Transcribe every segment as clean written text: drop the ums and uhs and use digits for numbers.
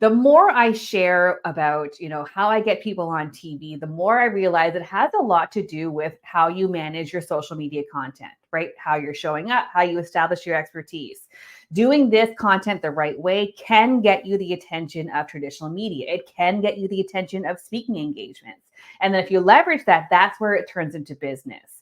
The more I share about, how I get people on TV, the more I realize it has a lot to do with how you manage your social media content, right? How you're showing up, how you establish your expertise. Doing this content the right way can get you the attention of traditional media. It can get you the attention of speaking engagements. And then if you leverage that, that's where it turns into business.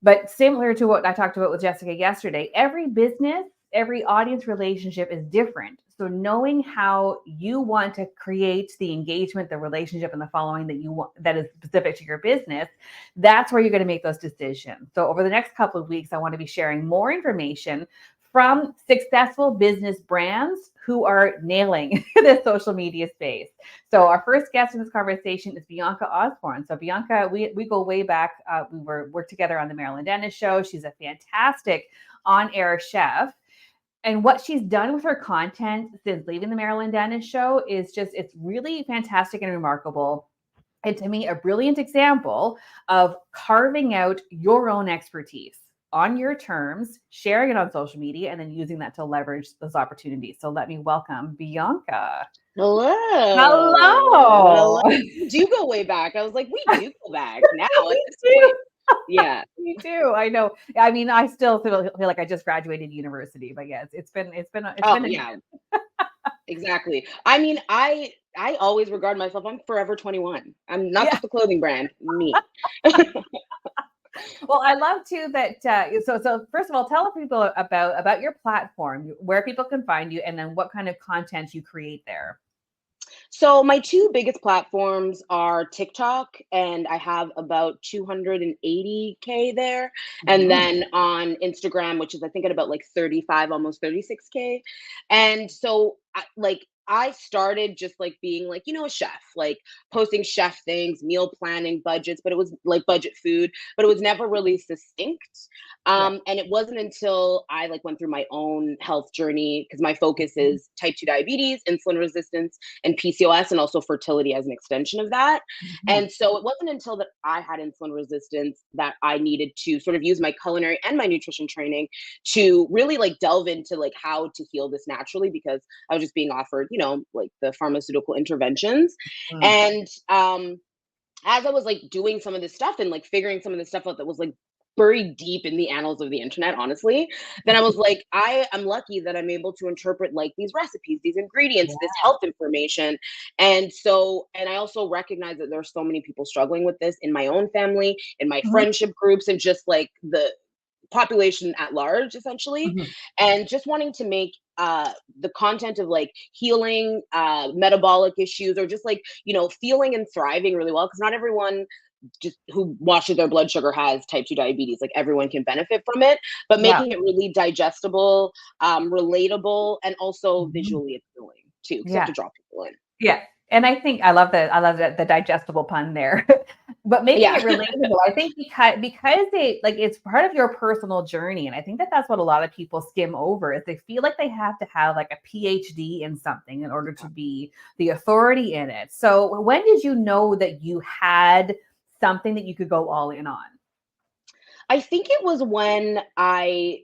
But similar to what I talked about with Jessica yesterday, every business, every audience relationship is different. So knowing how you want to create the engagement, the relationship, and the following that you want, that is specific to your business, that's where you're going to make those decisions. So over the next couple of weeks, I want to be sharing more information from successful business brands who are nailing the social media space. So our first guest in this conversation is Bianca Osborne. So Bianca, we go way back. We worked together on the Marilyn Dennis show. She's a fantastic on-air chef. And what she's done with her content since leaving the Marilyn Dennis show is it's really fantastic and remarkable. And to me, a brilliant example of carving out your own expertise on your terms, sharing it on social media, and then using that to leverage those opportunities. So let me welcome Bianca. Hello. Hello. You do go way back. I was like, we do go back now at this point. Yeah. Me too. I know. I mean, I still feel like I just graduated university, but yes, it's been Yeah. Exactly. I mean, I always regard myself, I'm forever 21. I'm not just a clothing brand, me. Well, I love too that. So first of all, tell people about your platform, where people can find you, and then what kind of content you create there. So my two biggest platforms are TikTok, and I have about 280K there. And then on Instagram, which is I think at about like 35, almost 36K. And so I started just like being like, a chef, like posting chef things, meal planning, budgets, but it was like budget food, but it was never really succinct. And it wasn't until I like went through my own health journey, because my focus is type 2 diabetes, insulin resistance, and PCOS, and also fertility as an extension of that. And so it wasn't until that I had insulin resistance that I needed to sort of use my culinary and my nutrition training to really like delve into like how to heal this naturally, because I was just being offered, like the pharmaceutical interventions. And as I was like doing some of this stuff and like figuring some of this stuff out that was like buried deep in the annals of the internet, honestly, then I was like, I am lucky that I'm able to interpret like these recipes, these ingredients, this health information. And I also recognize that there's so many people struggling with this in my own family, in my friendship groups, and just like the population at large, essentially. And just wanting to make the content of like healing metabolic issues, or just like, feeling and thriving really well, because not everyone just who watches their blood sugar has type 2 diabetes. Like everyone can benefit from it, but making it really digestible, relatable, and also visually appealing too, because you have to draw people in. Yeah. And I think I love the digestible pun there, but making it relatable. I think because it's part of your personal journey, and I think that's what a lot of people skim over, is they feel like they have to have like a PhD in something in order to be the authority in it. So when did you know that you had something that you could go all in on? I think it was when I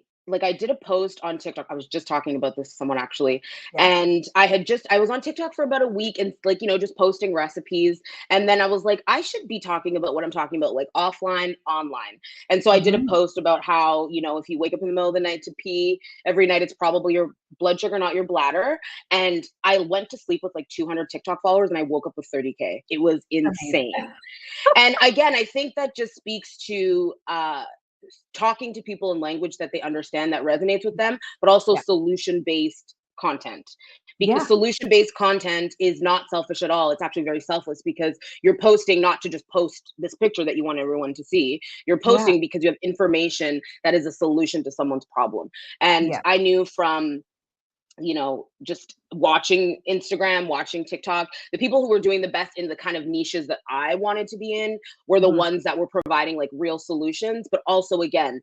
did a post on TikTok. I was just talking about this to someone actually. And I was on TikTok for about a week and just posting recipes. And then I was like, I should be talking about what I'm talking about, like offline, online. And so I did a post about how, if you wake up in the middle of the night to pee every night, it's probably your blood sugar, not your bladder. And I went to sleep with like 200 TikTok followers and I woke up with 30K. It was insane. And again, I think that just speaks to, talking to people in language that they understand, that resonates with them, but also solution-based content. Because solution-based content is not selfish at all. It's actually very selfless, because you're posting not to just post this picture that you want everyone to see. You're posting because you have information that is a solution to someone's problem. And I knew from just watching Instagram, watching TikTok, the people who were doing the best in the kind of niches that I wanted to be in were the ones that were providing like real solutions, but also again,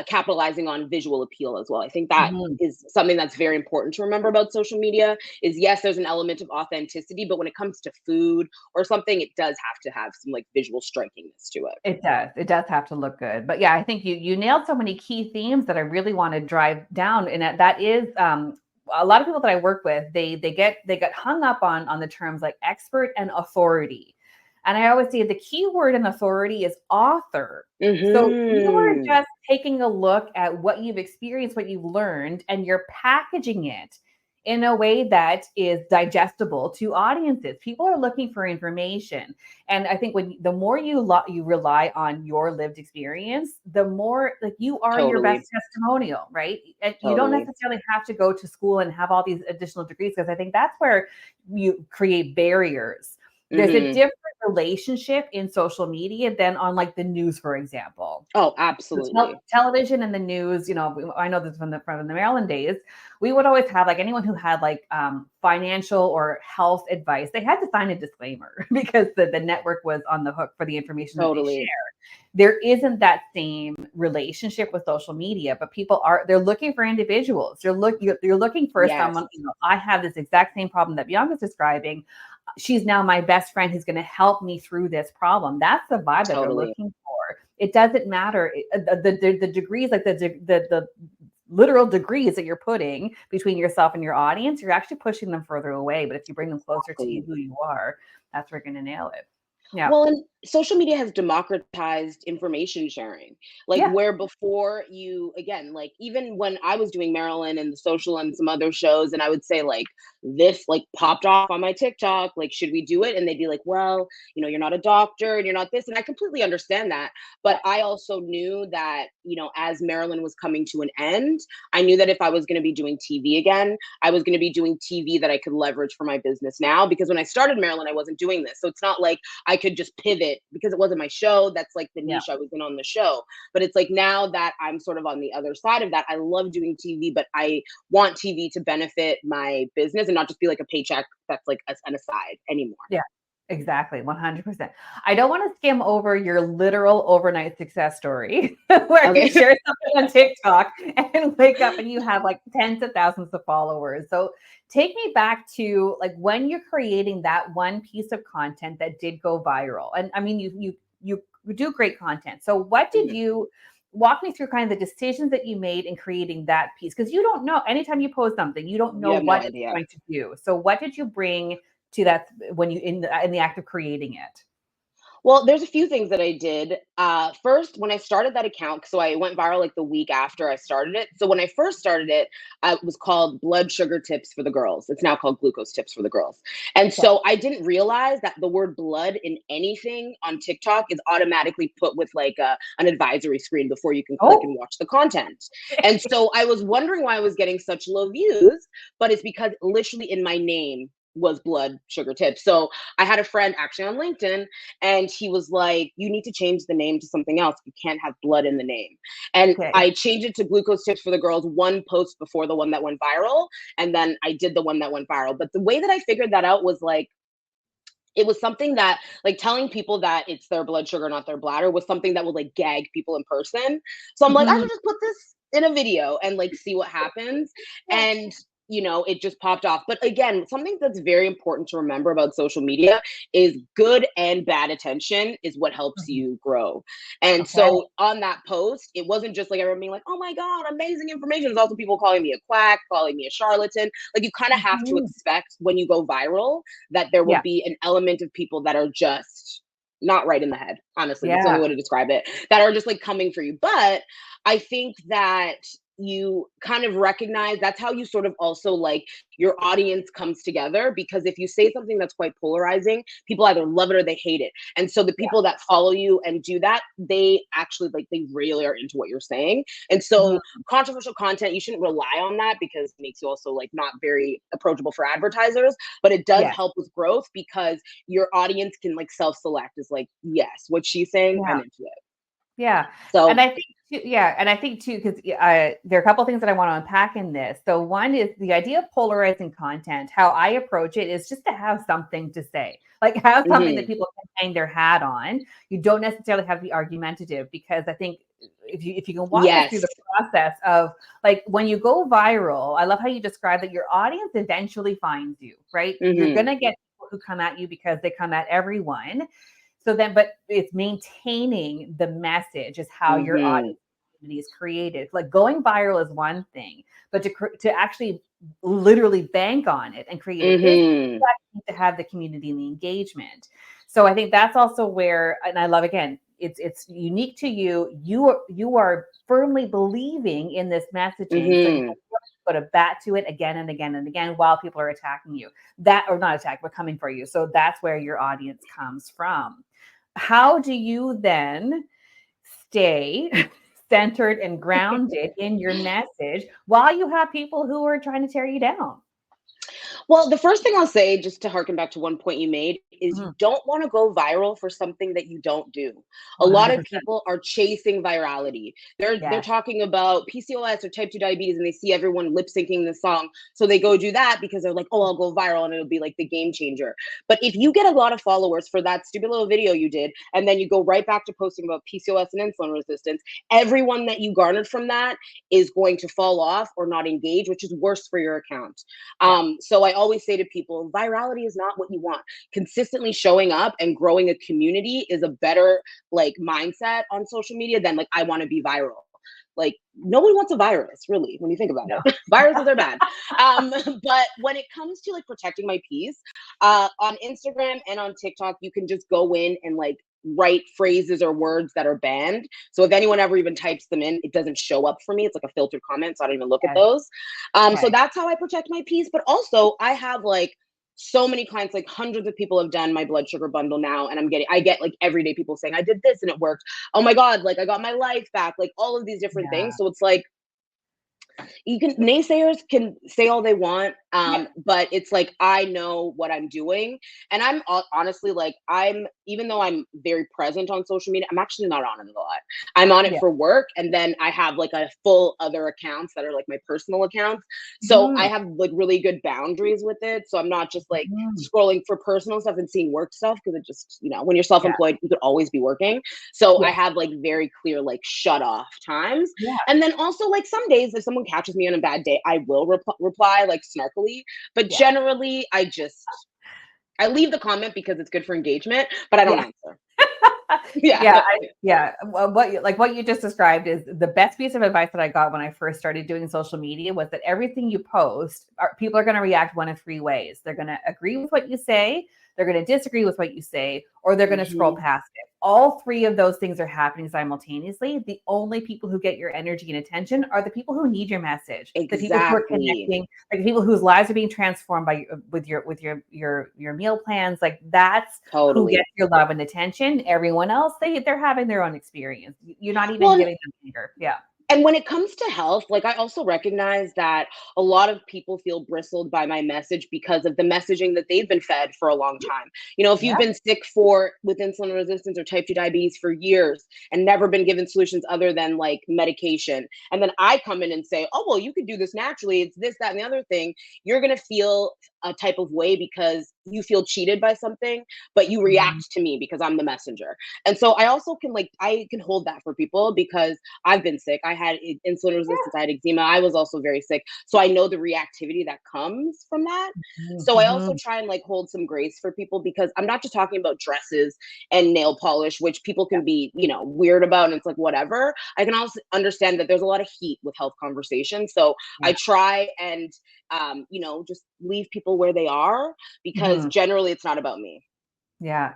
capitalizing on visual appeal as well. I think that is something that's very important to remember about social media is, yes, there's an element of authenticity, but when it comes to food or something, it does have to have some like visual strikingness to it. It does have to look good. But yeah, I think you nailed so many key themes that I really want to drive down. And that is a lot of people that I work with, they get hung up on the terms like expert and authority. And I always say the key word in authority is author. So you are Mm-hmm. just taking a look at what you've experienced, what you've learned, and you're packaging it in a way that is digestible to audiences. People are looking for information. And I think the more you rely on your lived experience, the more like you are your best Totally. testimonial, right? And you don't Totally. necessarily have to go to school and have all these additional degrees, because I think that's where you create barriers. There's a Mm-hmm. different relationship in social media than on like the news, for example. Oh, The absolutely. television and the news, I know this from the Maryland days. We would always have like anyone who had like financial or health advice, they had to sign a disclaimer because the network was on the hook for the information that they Totally. share. There isn't that same relationship with social media, but they're looking for individuals. You're looking for Yes, someone, I have this exact same problem that Bianca's describing. She's now my best friend who's going to help me through this problem. That's the vibe that they're totally. looking for. It doesn't matter the degrees, like the literal degrees that you're putting between yourself and your audience. You're actually pushing them further away. But if you bring them closer to you, Exactly. who you are, that's where you're going to nail it. Yeah. Well, and social media has democratized information sharing. Like Yeah. where before you, again, like even when I was doing Marilyn and the social and some other shows, and I would say like this like popped off on my TikTok, like should we do it? And they'd be like, well, you're not a doctor and you're not this, and I completely understand that. But I also knew that as Marilyn was coming to an end, I knew that if I was going to be doing TV again, I was going to be doing TV that I could leverage for my business now. Because when I started Marilyn, I wasn't doing this, so it's not like I could just pivot because it wasn't my show. That's like the Yeah. niche I was in on the show. But it's like now that I'm sort of on the other side of that, I love doing TV, but I want TV to benefit my business and not just be like a paycheck that's like an aside anymore. Yeah. Exactly, 100%. I don't want to skim over your literal overnight success story where you Okay. share something on TikTok and wake up and you have like tens of thousands of followers. So take me back to like when you're creating that one piece of content that did go viral. And I mean, you do great content. So what did Mhm. you walk me through kind of the decisions that you made in creating that piece? Because you don't know anytime you post something, you don't You know have no what it's idea. going to do. So what did you bring to that when you in the act of creating it? Well, there's a few things that I did. First, when I started that account, so I went viral like the week after I started it. So when I first started it, it was called Blood Sugar Tips for the Girls. It's now called Glucose Tips for the Girls. And Okay. so I didn't realize that the word blood in anything on TikTok is automatically put with like an advisory screen before you can click Oh, and watch the content. And so I was wondering why I was getting such low views, but it's because literally in my name was Blood Sugar Tips. So I had a friend actually on LinkedIn, and he was like, you need to change the name to something else. You can't have blood in the name. And okay. I changed it to Glucose Tips for the Girls, one post before the one that went viral. And then I did the one that went viral. But the way that I figured that out was like, it was something that like telling people that it's their blood sugar, not their bladder, was something that would like gag people in person. So I'm like, I Mhm. should just put this in a video and like see what happens. Yeah. And it just popped off. But again, something that's very important to remember about social media is good and bad attention is what helps Mhm. you grow. And Okay. so on that post, it wasn't just like everyone being like, oh my God, amazing information. It's also people calling me a quack, calling me a charlatan. Like you kind of have to Mhm. expect when you go viral that there will Yeah. be an element of people that are just not right in the head. Honestly, that's the only Yeah. way to describe it. That are just like coming for you. But I think that you kind of recognize that's how you sort of also like your audience comes together, because if you say something that's quite polarizing, people either love it or they hate it. And so the Yeah. people that follow you and do that, they actually like they really are into what you're saying. And Mhm. so controversial content, you shouldn't rely on that because it makes you also like not very approachable for advertisers, but it does Yes. help with growth because your audience can like self-select is like, yes, what she's saying, Yeah. I'm into it. Yeah. And So I think too, because there are a couple of things that I want to unpack in this. So one is the idea of polarizing content. How I approach it is just to have something to say, like have something that mhm, people can hang their hat on. You don't necessarily have to be argumentative, because I think if you can walk us through yes. the process of like when you go viral, I love how you describe that your audience eventually finds you, right? You're Mhm, gonna get people who come at you because they come at everyone. So then, but it's maintaining the message is how your mhm. audience community is created. Like going viral is one thing, but to actually literally bank on it and create a business, Mm-hmm. you actually need to have the community and the engagement. So I think that's also where, and I love, again, it's unique to you. You are firmly believing in this messaging, so you Mm-hmm. go to bat to it again and again and again while people are attacking you. That, or not attack, but coming for you. So that's where your audience comes from. How do you then stay centered and grounded in your message while you have people who are trying to tear you down? Well, the first thing I'll say, just to harken back to one point you made, is you Mhm. don't want to go viral for something that you don't do. A lot of 100%. people are chasing virality. They're Yes. talking about PCOS or type 2 diabetes and they see everyone lip syncing the song. So they go do that because they're like, oh, I'll go viral and it'll be like the game changer. But if you get a lot of followers for that stupid little video you did, and then you go right back to posting about PCOS and insulin resistance, everyone that you garnered from that is going to fall off or not engage, which is worse for your account. Yeah. So I always say to people, virality is not what you want. Consistently showing up and growing a community is a better like mindset on social media than like I want to be viral. Like nobody wants a virus, really, when you think about No. it. Viruses are bad. But when it comes to like protecting my peace, on Instagram and on TikTok, you can just go in and like write phrases or words that are banned. So if anyone ever even types them in, it doesn't show up for me. It's like a filtered comment, so I don't even look at Yes. those. So Okay. that's how I protect my peace. But also, I have like so many clients, like hundreds of people have done my blood sugar bundle now, and I get like everyday people saying I did this and it worked. Oh my god, like I got my life back, like all of these different Yeah. things. So it's like you can naysayers can say all they want, Yeah. but it's like I know what I'm doing, and I'm honestly like I'm even though I'm very present on social media, I'm actually not on it a lot. I'm on it Yeah. for work, and then I have like a full other accounts that are like my personal accounts. So I Mhm. have like really good boundaries with it. So I'm not just like Mhm. scrolling for personal stuff and seeing work stuff because it just when you're Yeah. self-employed, you could always be working. So I Yes. have like very clear like shut off times, Yeah. and then also, like some days, if someone catches me on a bad day, I will reply like snarkily. But Yeah. generally, I leave the comment because it's good for engagement, but I don't Yeah. answer. Yeah. Yeah. Well, what you just described is the best piece of advice that I got when I first started doing social media was that everything you post, people are going to react one of three ways. They're going to agree with what you say, they're going to disagree with what you say, or they're going to scroll Mhm. past it. All three of those things are happening simultaneously. The only people who get your energy and attention are the people who need your message, the people who are Exactly. connecting, like the people whose lives are being transformed by with your meal plans. Like that's who gets Totally. your love and attention. Everyone else, they're having their own experience. You're not even Well, giving them anger. Yeah. and when it comes to health, like I also recognize that a lot of people feel bristled by my message because of the messaging that they've been fed for a long time. If you've Yeah. been sick with insulin resistance or type 2 diabetes for years and never been given solutions other than like medication, and then I come in and say, oh, well, you could do this naturally, it's this, that, and the other thing, you're going to feel a type of way because you feel cheated by something, but you Mhm. react to me because I'm the messenger. And so I also can I can hold that for people because I've been sick. I had insulin resistance. I had eczema. I was also very sick. So I know the reactivity that comes from that. So I also Mhm. try and like hold some grace for people because I'm not just talking about dresses and nail polish, which people Yeah. can be, weird about. And it's like, whatever. I can also understand that there's a lot of heat with health conversations. So I Yeah. try and, just leave people where they are because Mhm. generally it's not about me. Yeah.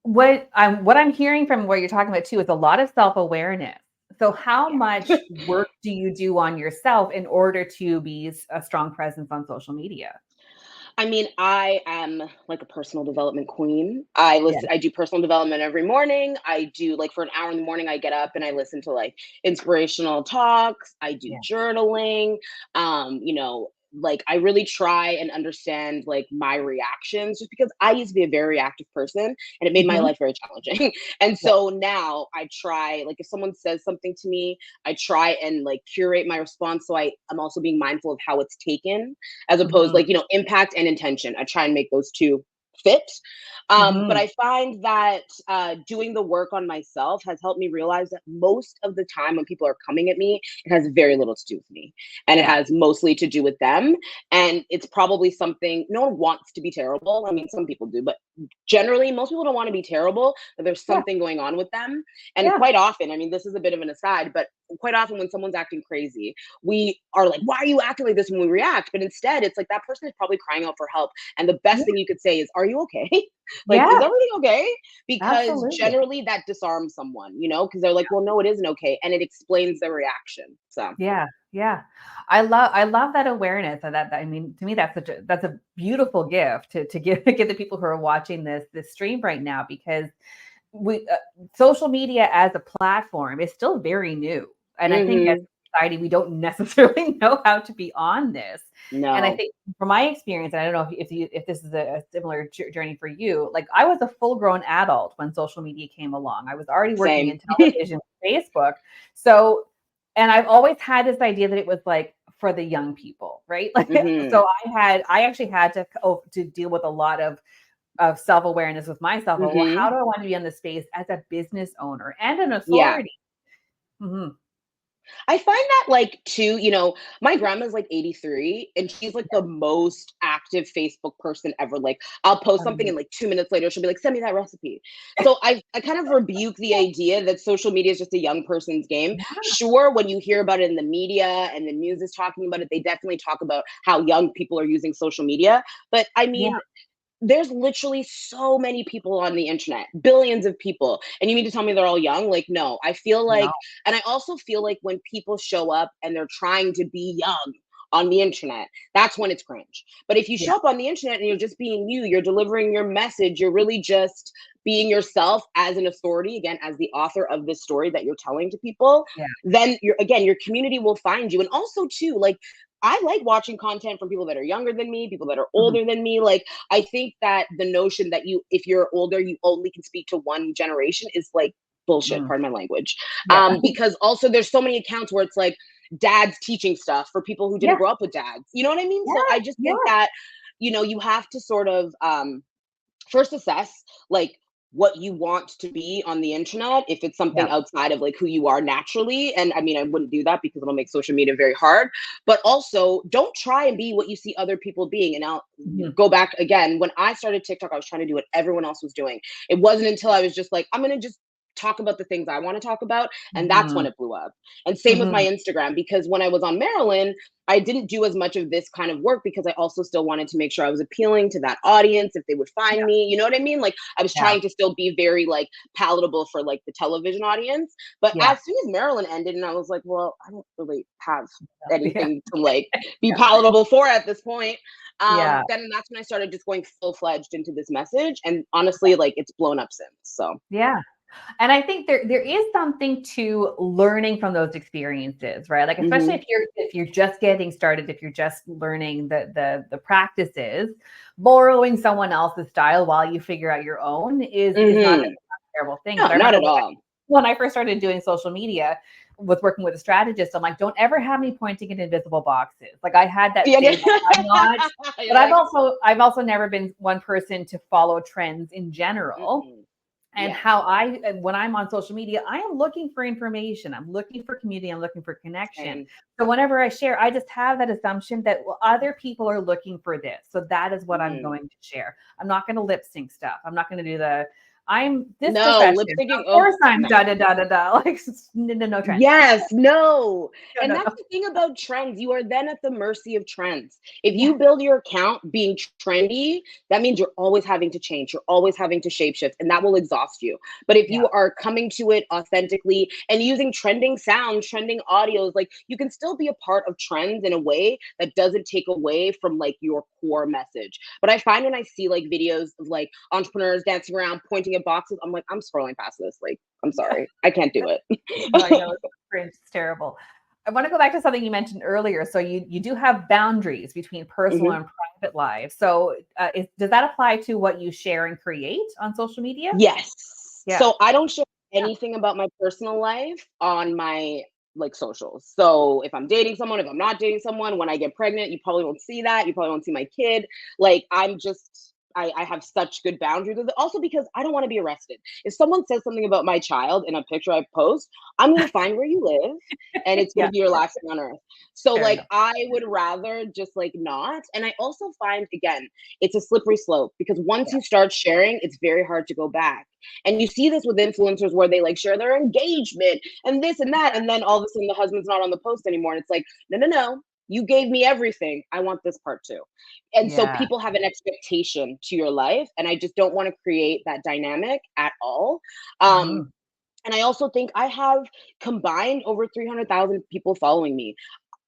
What I'm hearing from what you're talking about too is a lot of self-awareness. So how Yeah. much work do you do on yourself in order to be a strong presence on social media? I mean, I am like a personal development queen. Yeah. I do personal development every morning. I do like for an hour in the morning, I get up and I listen to like inspirational talks. I do Yeah. journaling. Like I really try and understand like my reactions just because I used to be a very reactive person and it made my Mhm. life very challenging. And Yeah. so now I try, like if someone says something to me, I try and like curate my response. So I'm also being mindful of how it's taken as opposed Mhm. like impact and intention. I try and make those two fit. But Mhm. I find that doing the work on myself has helped me realize that most of the time when people are coming at me, it has very little to do with me, and it Yeah. has mostly to do with them. And it's probably something no one wants to be terrible. I mean, some people do, but generally most people don't want to be terrible, but there's Yeah. something going on with them. And Yeah. quite often, I mean, this is a bit of an aside, but quite often when someone's acting crazy, we are like, why are you acting like this when we react? But instead, it's like that person is probably crying out for help. And the best Yeah. thing you could say is, are you okay? Like, is Yeah, everything okay? Because absolutely. generally that disarms someone, because they're like, well, no, it isn't okay. And it explains their reaction. So, Yeah, yeah. I love that awareness of that. I mean, to me, that's a beautiful gift to give give the people who are watching this stream right now, because we social media as a platform is still very new, and I think as hmm a society we don't necessarily know how to be on this. And I no. think from my experience, and I don't know if this is a similar journey for you, like I was a full grown adult when social media came along. I was already working Same. in television, Facebook, so and I've always had this idea that it was like for the young people, right? Like hmm so I actually had to deal with a lot of self-awareness with myself. Well, how hmm do I want to be on the space as a business owner and an Yeah. authority? Hmm. I find that like too, my grandma's like 83 and she's like the most active Facebook person ever. Like I'll post something and like 2 minutes later she'll be like, send me that recipe. So I kind of rebuke the idea that social media is just a young person's game. Yeah, Sure, when you hear about it in the media and the news is talking about it, they definitely talk about how young people are using social media. But I yeah, mean, there's literally so many people on the internet, billions of people. And you mean to tell me they're all young? Like, no, I feel no, like, and I also feel like when people show up and they're trying to be young on the internet, that's when it's cringe. But if you yeah, show up on the internet and you're just being you, you're delivering your message, you're really just being yourself as an authority, again, as the author of this story that you're telling to people, yeah, then your community will find you. And also, too, like, I like watching content from people that are younger than me, people that are mhm, older than me. Like, I think that the notion that if you're older, you only can speak to one generation is like bullshit, mm, pardon my language. yeah, Because also there's so many accounts where it's like dads teaching stuff for people who didn't yeah, grow up with dads. You know what I mean? So yeah, I just think yeah, that, you have to sort of first assess like what you want to be on the internet if it's yeah, something outside of like who you are naturally. And I mean, I wouldn't do that because it'll make social media very hard. But also don't try and be what you see other people being. And I'll mhm, go back again, when I started TikTok, I was trying to do what everyone else was doing. It wasn't until I was just like, I'm gonna just talk about the things I want to talk about, and that's when mhm, it blew up. And same with my mhm, Instagram, because when I was on Maryland, I didn't do as much of this kind of work because I also still wanted to make sure I was appealing to that audience if they would yeah, find me. You know what I mean? Like I was yeah, trying to still be very like palatable for like the television audience. But yeah, as soon as Maryland ended, and I was like, well, I don't really have yeah, anything to like be palatable for at this point. yeah. Then that's when I started just going full fledged into this message. And honestly, like it's blown up since. So Yeah. And I think there is something to learning from those experiences, right? Like especially hmm if you're just getting started, if you're just learning the practices, borrowing someone else's style while you figure out your own is not hmm a terrible thing. But no, I not remember at all. when I first started doing social media with working with a strategist, I'm like, don't ever have me pointing at invisible boxes. Like I had that Yeah, stage. I'm not, you're but I've like, also I've also never been one person to follow trends in general, mm-mm. and Yeah. how when I'm on social media, I am looking for information. I'm looking for community. I'm looking for connection. Same. So whenever I share, I just have that assumption that well, other people are looking for this. So that is what I'm Mhm. going to share. I'm not going to lip sync stuff. I'm not going to do I'm this No, lip profession. syncing. Of Oh, course I'm da no. da da da da. Like no, no, no trends. Yes, no. No, And no, that's no. the thing about trends. You are then at the mercy of trends. If Yeah, you build your account being trendy, that means you're always having to change. You're always having to shapeshift, and that will exhaust you. But if yeah, you are coming to it authentically and using trending sounds, trending audios, like you can still be a part of trends in a way that doesn't take away from like your core message. But I find when I see like videos of like entrepreneurs dancing around, pointing at boxes, I'm like, I'm scrolling past this. Like, I'm yeah. sorry. I can't do it. No, I know it's cringe. It's terrible. I want to go back to something you mentioned earlier. So you do have boundaries between personal Mhm. and private lives. So does that apply to what you share and create on social media? Yes. Yeah. So I don't share Yeah. anything about my personal life on my like socials. So if I'm dating someone, if I'm not dating someone, when I get pregnant, you probably won't see that. You probably won't see my kid. Like I have such good boundaries with it. Also because I don't want to be arrested. If someone says something about my child in a picture I post, I'm going to find where you live and it's going Yeah, to be your last thing on earth. So fair like enough. I would rather just like not. And I also find again, it's a slippery slope because once Yeah. you start sharing, it's very hard to go back. And you see this with influencers where they like share their engagement and this and that. And then all of a sudden the husband's not on the post anymore. And it's like, no, no, no. You gave me everything. I want this part too. And so Yeah. people have an expectation to your life. And I just don't want to create that dynamic at all. Mhm. And I also think I have combined over 300,000 people following me.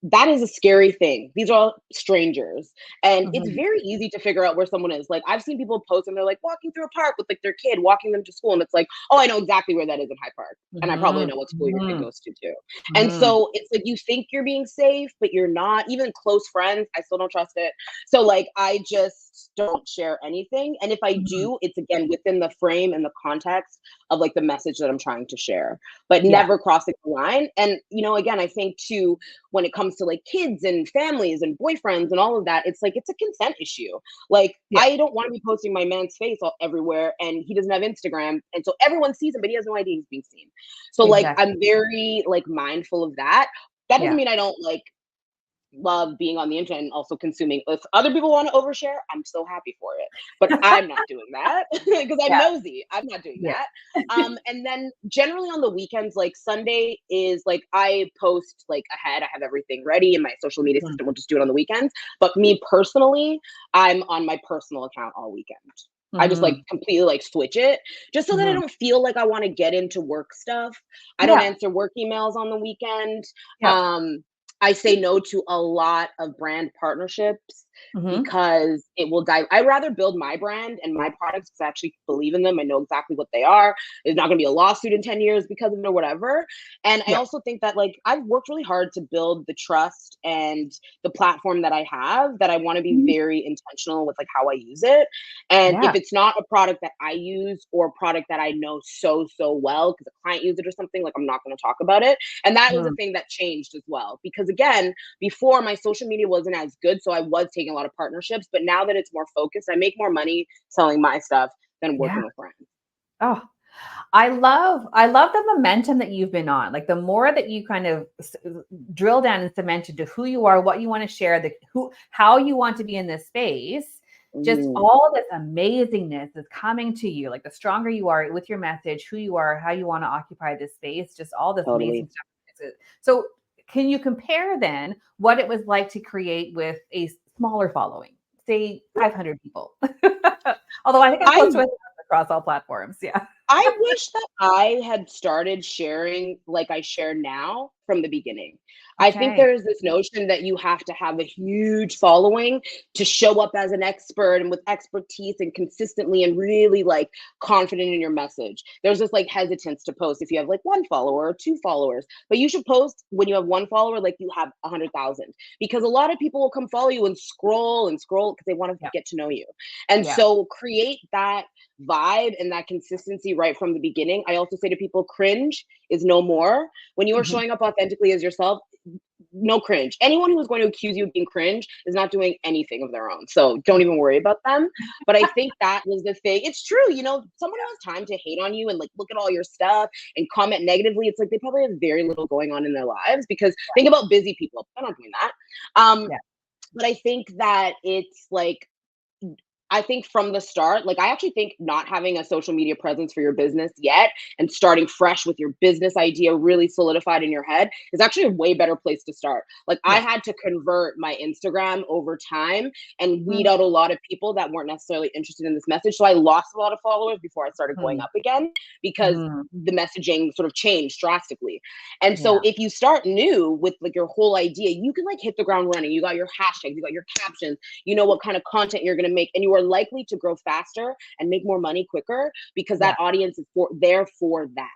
That is a scary thing. These are all strangers. And it's Mhm. very easy to figure out where someone is. Like I've seen people post and they're like walking through a park with like their kid, walking them to school. And it's like, oh, I know exactly where that is in Hyde Park. And I probably Mhm. know what school your kid Mhm. goes to too. And Mhm. so it's like you think you're being safe, but you're not. Even close friends, I still don't trust it. So like I just don't share anything. And if I Mhm. do, it's again within the frame and the context of like the message that I'm trying to share, but Yeah. never crossing the line. And again, I think too, when it comes to like kids and families and boyfriends and all of that, it's like it's a consent issue. Like Yeah. I don't want to be posting my man's face all everywhere and he doesn't have Instagram. And so everyone sees him, but he has no idea he's being seen. So like Exactly. I'm very like mindful of that. That doesn't Yeah. mean I don't like love being on the internet and also consuming. If other people want to overshare, I'm so happy for it. But I'm not doing that because I'm Yeah. nosy. I'm not doing Yeah. that. And then generally on the weekends, like Sunday is like I post like ahead. I have everything ready and my social media Mhm. system will just do it on the weekends. But me personally, I'm on my personal account all weekend. I just like Mhm. completely like switch it just so that I Mhm. don't feel like I want to get into work stuff. I don't Yeah. answer work emails on the weekend. Yep. Um, I say no to a lot of brand partnerships Mhm. because it will die. I'd rather build my brand and my products because I actually believe in them. I know exactly what they are. There's not going to be a lawsuit in 10 years because of it or whatever. And I Yeah. also think that like I've worked really hard to build the trust and the platform that I have, that I want to be Mhm. very intentional with like how I use it. And if Yeah. it's not a product that I use or a product that I know so, so well because a client used it or something, like I'm not going to talk about it. And that was a Mhm. thing that changed as well. Because again, before my social media wasn't as good. So I was taking a lot of partnerships. But now that it's more focused, I make more money selling my stuff than Yeah. working with brands. Oh, I love the momentum that you've been on. Like the more that you kind of drill down and cement into who you are, what you want to share, how you want to be in this space, just Mhm. all this amazingness is coming to you. Like the stronger you are with your message, who you are, how you want to occupy this space, just all this amazing Totally. stuff. So can you compare then what it was like to create with a smaller following, say 500 people? Although I think I'm close to I it across all platforms. Yeah. I wish that I had started sharing like I share now from the beginning. I think Okay. there is this notion that you have to have a huge following to show up as an expert and with expertise and consistently and really like confident in your message. There's this like hesitance to post if you have like one follower or two followers, but you should post when you have one follower like you have 100,000 because a lot of people will come follow you and scroll because they want to Yeah. get to know you. And Yeah. so create that vibe and that consistency right from the beginning. I also say to people, cringe is no more. When you are Mhm. showing up authentically as yourself, no cringe. Anyone who is going to accuse you of being cringe is not doing anything of their own. So don't even worry about them. But I think that was the thing. It's true, someone who has time to hate on you and like look at all your stuff and comment negatively, it's like they probably have very little going on in their lives because think about busy people. They're not doing that. Um, Yeah. but I think that it's like I think from the start, like I actually think not having a social media presence for your business yet and starting fresh with your business idea really solidified in your head is actually a way better place to start. Like I Yeah. had to convert my Instagram over time and weed Mhm. out a lot of people that weren't necessarily interested in this message. So I lost a lot of followers before I started going Mhm. up again because Mhm. the messaging sort of changed drastically. And so Yeah. if you start new with like your whole idea, you can like hit the ground running. You got your hashtags, you got your captions, you know what kind of content you're going to make, and you are likely to grow faster and make more money quicker because Yeah. that audience is there for that.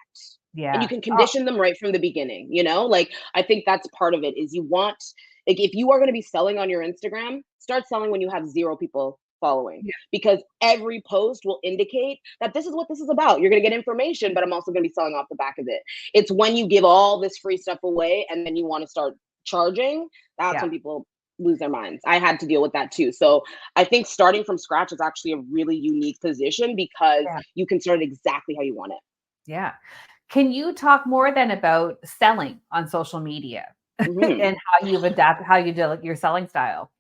And you Yeah. can Oh, condition them right from the beginning. Like I think that's part of it is you want, like, if you are going to be selling on your Instagram, start selling when you have 0 people following yeah. because every post will indicate that this is what this is about. You're going to get information, but I'm also going to be selling off the back of it. It's when you give all this free stuff away and then you want to start charging, that's Yeah. when people lose their minds. I had to deal with that too. So I think starting from scratch is actually a really unique position because Yeah. you can start it exactly how you want it. Yeah. Can you talk more then about selling on social media Mhm. and how you've adapted, how you do your selling style?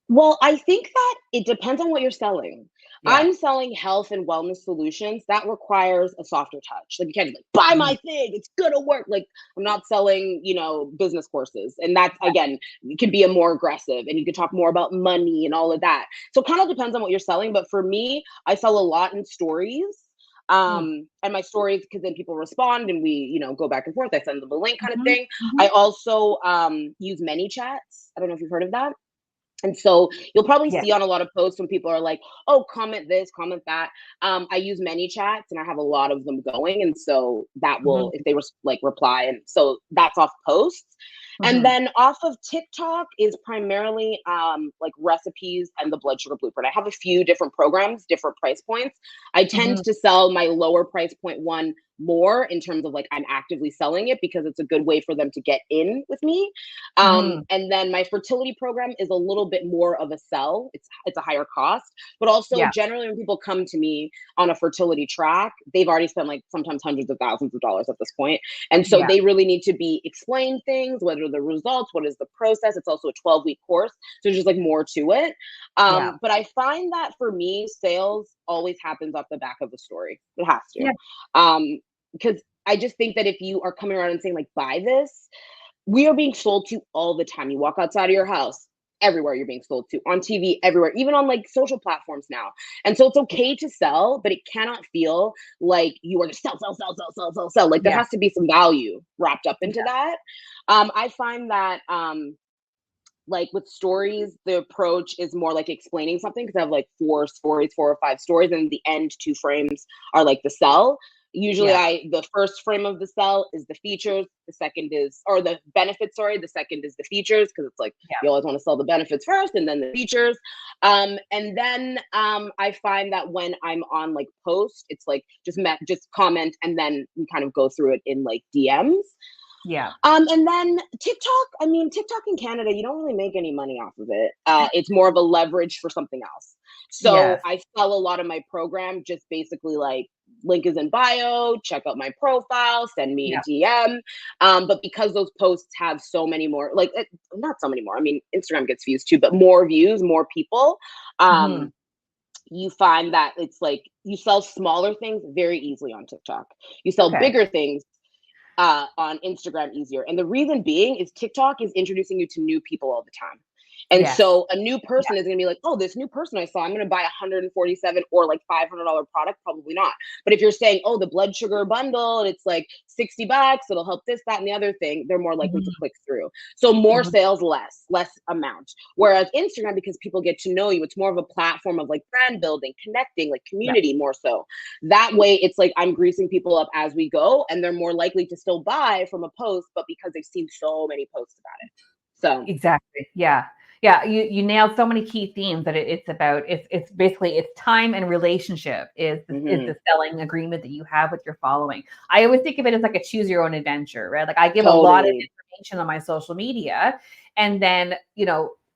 Well, I think that it depends on what you're selling. Yeah. I'm selling health and wellness solutions that requires a softer touch. Like you can't just like buy Mhm. my thing, it's gonna work. Like I'm not selling, business courses. And that's again, it can be a more aggressive and you can talk more about money and all of that. So it kind of depends on what you're selling. But for me, I sell a lot in stories. Mm. And my stories, because then people respond and we, go back and forth. I send them a link kind of Mhm. thing. I Mhm. also use many chats. I don't know if you've heard of that. And so you'll probably Yeah. see on a lot of posts when people are like, oh, comment this, comment that. I use many chats and I have a lot of them going. And so that will, Mhm. if they were like reply. And so that's off posts. And Mhm. then off of TikTok is primarily like recipes and the blood sugar blueprint. I have a few different programs, different price points. I tend Mhm. to sell my lower price point one more in terms of like I'm actively selling it because it's a good way for them to get in with me. Mhm. And then my fertility program is a little bit more of a sell. It's a higher cost, but also Yeah. generally when people come to me on a fertility track, they've already spent like sometimes hundreds of thousands of dollars at this point. And so Yeah. they really need to be explained things, what are the results, what is the process. It's also a 12-week course. So there's just like more to it. Yeah. But I find that for me, sales always happens off the back of the story. It has to. Yeah. Because I just think that if you are coming around and saying like buy this, we are being sold to all the time. You walk outside of your house, everywhere you're being sold to, on TV, everywhere, even on like social platforms now. And so it's okay to sell, but it cannot feel like you are just sell, sell, sell, sell, sell, sell, sell. Like there Yeah. has to be some value wrapped up into Yeah. that. I find that like with stories, the approach is more like explaining something because I have like four stories, 4 or 5 stories, and the end 2 frames are like the sell. Usually Yeah. the first frame of the sell is the features, the second is or the benefits, sorry, the second is the features, because it's like Yeah. you always want to sell the benefits first and then the features. And then I find that when I'm on like post, it's like just comment and then we kind of go through it in like DMs. Yeah. And then TikTok, I mean, TikTok in Canada, you don't really make any money off of it. It's more of a leverage for something else. So Yes. I sell a lot of my program just basically like link is in bio, check out my profile, send me Yeah. a DM. But because those posts have so many more, like not so many more, I mean, Instagram gets views too, but more views, more people. Mhm. Um, you find that it's like you sell smaller things very easily on TikTok. You sell Okay. bigger things on Instagram easier. And the reason being is TikTok is introducing you to new people all the time. And Yes. so a new Yeah. person is going to be like, oh, this new person I saw, I'm going to buy 147 or like $500 product. Probably not. But if you're saying, oh, the blood sugar bundle and it's like $60, it'll help this, that, and the other thing, they're more likely to Mhm. click through. So more Mhm. sales, less amount. Whereas Instagram, because people get to know you, it's more of a platform of like brand building, connecting, like Yeah. community more so. That way, it's like I'm greasing people up as we go, and they're more likely to still buy from a post, but because they've seen so many posts about it. So, Exactly. Yeah. Yeah. You nailed so many key themes that it's about. It's basically it's time and relationship is mhm, the selling agreement that you have with your following. I always think of it as like a choose your own adventure, right? Like I give a lot of totally. information on my social media, and then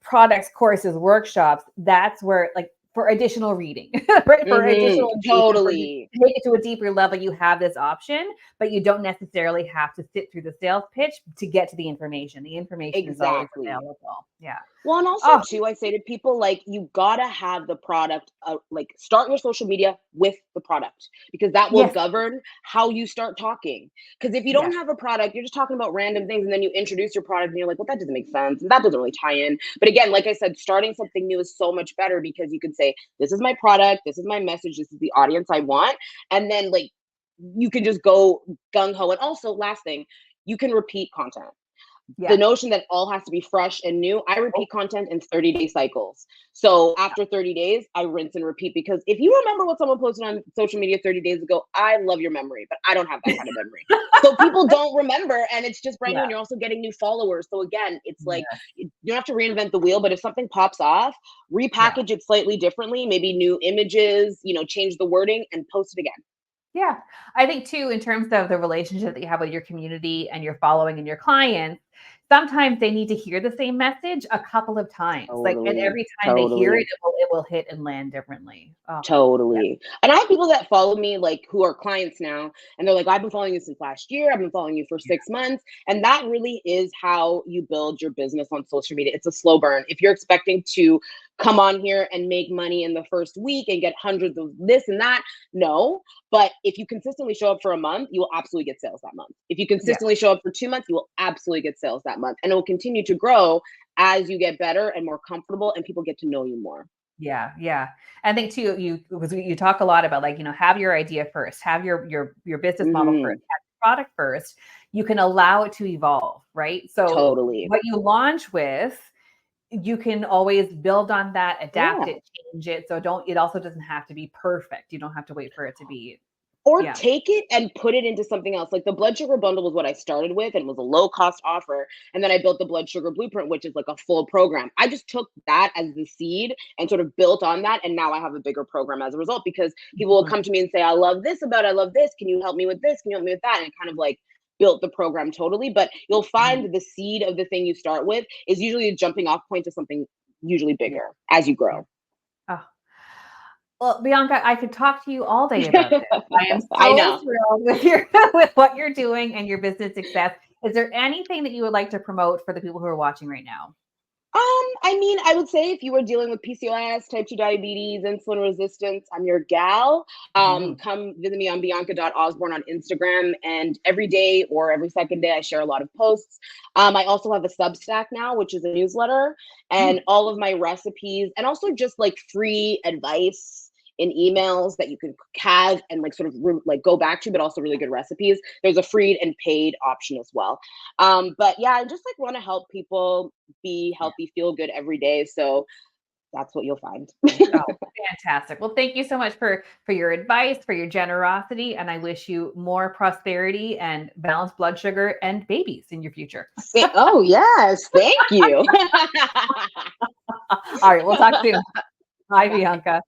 products, courses, workshops. That's where like for additional reading, right? For Mhm, additional engagement, for you totally. to take it to a deeper level, you have this option, but you don't necessarily have to sit through the sales pitch to get to the information. The information is always Exactly. available. Yeah. Well, and also Oh, too, I say to people like you gotta have the product. Like start your social media with the product because that will yes. govern how you start talking. Because if you Yeah. don't have a product, you're just talking about random things, and then you introduce your product, and you're like, well, that doesn't make sense, and that doesn't really tie in. But again, like I said, starting something new is so much better because you can say, this is my product, this is my message, this is the audience I want, and then like you can just go gung ho. And also, last thing, you can repeat content. The Yeah. notion that all has to be fresh and new, I Oh, repeat content in 30-day cycles. So after 30 days, I rinse and repeat because if you remember what someone posted on social media 30 days ago, I love your memory, but I don't have that kind of memory. So people don't remember and it's just brand new yeah. and you're also getting new followers. So again, it's like Yeah. you don't have to reinvent the wheel, but if something pops off, Yeah. repackage it slightly differently, maybe new images, change the wording and post it again. Yeah. I think too, in terms of the relationship that you have with your community and your following and your clients, sometimes they need to hear the same message a couple of times. Like, and Totally. every time they hear Totally. it, it will hit and land differently. Oh, yeah. Totally. And I have people that follow me, like, who are clients now, and they're like, I've been following you since last year. I've been following you for 6 months. And that really is how you build your business on social media. It's a slow burn. If you're expecting to come on here and make money in the first week and get hundreds of this and that, no. But if you consistently show up for a month, you will absolutely get sales that month. If you Yeah. consistently show up for 2 months, you will absolutely get sales that month. And it will continue to grow as you get better and more comfortable and people get to know you more. Yeah, yeah. I think too, because you talk a lot about, like, have your idea first, have your business model first, Hmm. have your product first. You can allow it to evolve, right? So Totally. what you launch with, you can always build on that, adapt Yeah. it, change it. So it also doesn't have to be perfect. You don't have to wait for it to be, Or yeah. take it and put it into something else. Like the blood sugar bundle was what I started with and was a low cost offer. And then I built the blood sugar blueprint, which is like a full program. I just took that as the seed and sort of built on that. And now I have a bigger program as a result because people will Mhm. come to me and say, I love this about, I love this. Can you help me with this? Can you help me with that? And it kind of like built the program totally. But you'll Mhm. find the seed of the thing you start with is usually a jumping off point to something usually Yeah, bigger as you yeah. grow. Oh. Well, Bianca, I could talk to you all day about this. I am I so know. thrilled with your with what you're doing and your business success. Is there anything that you would like to promote for the people who are watching right now? I mean, I would say if you were dealing with PCOS, type 2 diabetes, insulin resistance, I'm your gal. Mhm. Come visit me on bianca.osborne on Instagram. And every day or every second day, I share a lot of posts. I also have a Substack now, which is a newsletter, and Mm. all of my recipes, and also just like free advice in emails that you can have and like sort of like go back to, but also really good recipes. There's a free and paid option as well. But yeah, I just like want to help people be Yeah. healthy, feel good every day. So that's what you'll find. Oh, fantastic. Well, thank you so much for your advice, for your generosity, and I wish you more prosperity and balanced blood sugar and babies in your future. Oh, yes. Thank you. All right, we'll talk soon. Bye, Bye. Bianca.